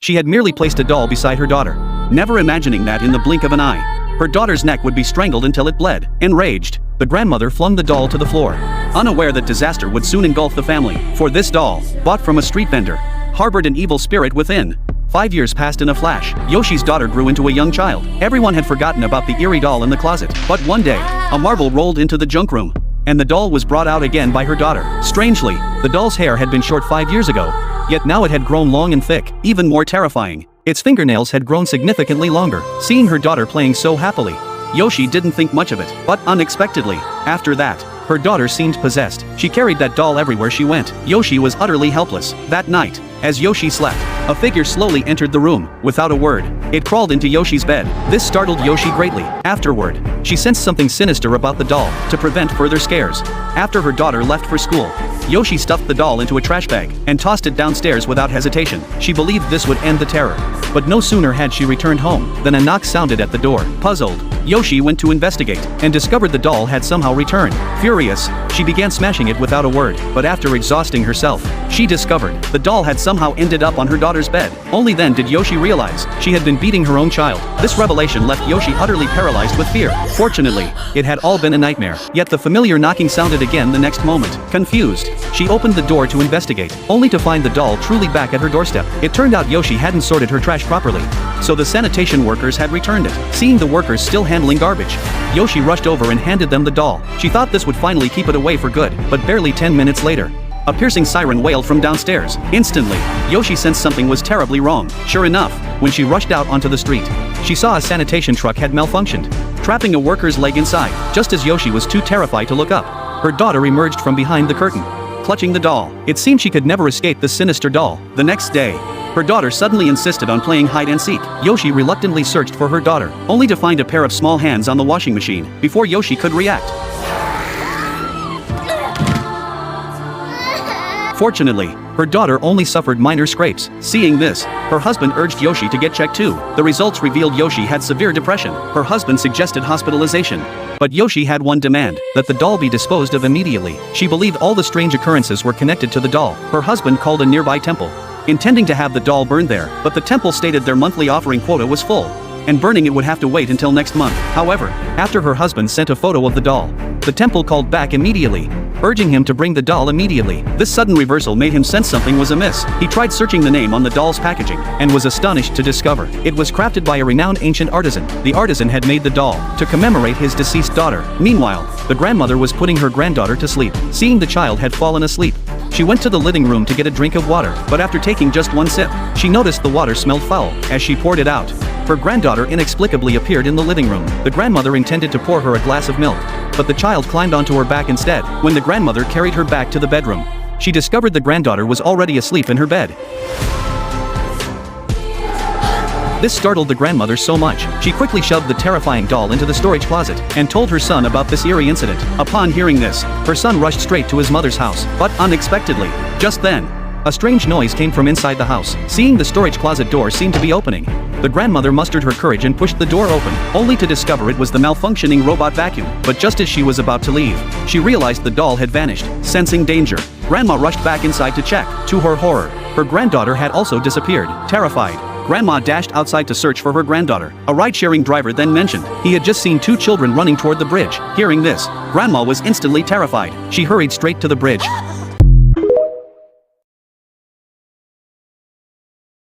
She had merely placed a doll beside her daughter, never imagining that in the blink of an eye, her daughter's neck would be strangled until it bled. Enraged, the grandmother flung the doll to the floor, unaware that disaster would soon engulf the family, for this doll, bought from a street vendor, harbored an evil spirit within. 5 years passed in a flash. Yoshi's daughter grew into a young child. Everyone had forgotten about the eerie doll in the closet. But one day, a marvel rolled into the junk room, and the doll was brought out again by her daughter. Strangely, the doll's hair had been short 5 years ago, yet now it had grown long and thick. Even more terrifying, its fingernails had grown significantly longer. Seeing her daughter playing so happily, Yoshi didn't think much of it. But unexpectedly, after that, her daughter seemed possessed. She carried that doll everywhere she went. Yoshi was utterly helpless. That night, as Yoshi slept, a figure slowly entered the room. Without a word, it crawled into Yoshi's bed. This startled Yoshi greatly. Afterward, she sensed something sinister about the doll, to prevent further scares. After her daughter left for school, Yoshi stuffed the doll into a trash bag and tossed it downstairs without hesitation. She believed this would end the terror. But no sooner had she returned home than a knock sounded at the door. Puzzled, Yoshi went to investigate and discovered the doll had somehow returned. Furious, she began smashing it without a word. But after exhausting herself, she discovered the doll had somehow ended up on her daughter's bed. Only then did Yoshi realize she had been beating her own child. This revelation left Yoshi utterly paralyzed with fear. Fortunately, it had all been a nightmare. Yet the familiar knocking sounded again the next moment. Confused, she opened the door to investigate, only to find the doll truly back at her doorstep. It turned out Yoshi hadn't sorted her trash properly, so the sanitation workers had returned it. Seeing the workers still handling garbage, Yoshi rushed over and handed them the doll. She thought this would finally keep it away for good, but barely 10 minutes later, a piercing siren wailed from downstairs. Instantly, Yoshi sensed something was terribly wrong. Sure enough, when she rushed out onto the street, she saw a sanitation truck had malfunctioned, trapping a worker's leg inside. Just as Yoshi was too terrified to look up, her daughter emerged from behind the curtain, clutching the doll. It seemed she could never escape the sinister doll. The next day, her daughter suddenly insisted on playing hide and seek. Yoshi reluctantly searched for her daughter, only to find a pair of small hands on the washing machine. Before Yoshi could react, fortunately, her daughter only suffered minor scrapes. Seeing this, her husband urged Yoshi to get checked too. The results revealed Yoshi had severe depression. Her husband suggested hospitalization, but Yoshi had one demand: that the doll be disposed of immediately. She believed all the strange occurrences were connected to the doll. Her husband called a nearby temple, intending to have the doll burned there, but the temple stated their monthly offering quota was full, and burning it would have to wait until next month. However, after her husband sent a photo of the doll, the temple called back immediately, urging him to bring the doll immediately. This sudden reversal made him sense something was amiss. He tried searching the name on the doll's packaging, and was astonished to discover it was crafted by a renowned ancient artisan. The artisan had made the doll to commemorate his deceased daughter. Meanwhile, the grandmother was putting her granddaughter to sleep. Seeing the child had fallen asleep, she went to the living room to get a drink of water, but after taking just one sip, she noticed the water smelled foul. As she poured it out, her granddaughter inexplicably appeared in the living room. The grandmother intended to pour her a glass of milk, but the child climbed onto her back instead. When the grandmother carried her back to the bedroom, she discovered the granddaughter was already asleep in her bed. This startled the grandmother so much, she quickly shoved the terrifying doll into the storage closet, and told her son about this eerie incident. Upon hearing this, her son rushed straight to his mother's house, but unexpectedly, just then, a strange noise came from inside the house. Seeing the storage closet door seemed to be opening, the grandmother mustered her courage and pushed the door open, only to discover it was the malfunctioning robot vacuum. But just as she was about to leave, she realized the doll had vanished. Sensing danger, Grandma rushed back inside to check. To her horror, her granddaughter had also disappeared. Terrified, Grandma dashed outside to search for her granddaughter. A ride-sharing driver then mentioned he had just seen 2 children running toward the bridge. Hearing this, Grandma was instantly terrified. She hurried straight to the bridge,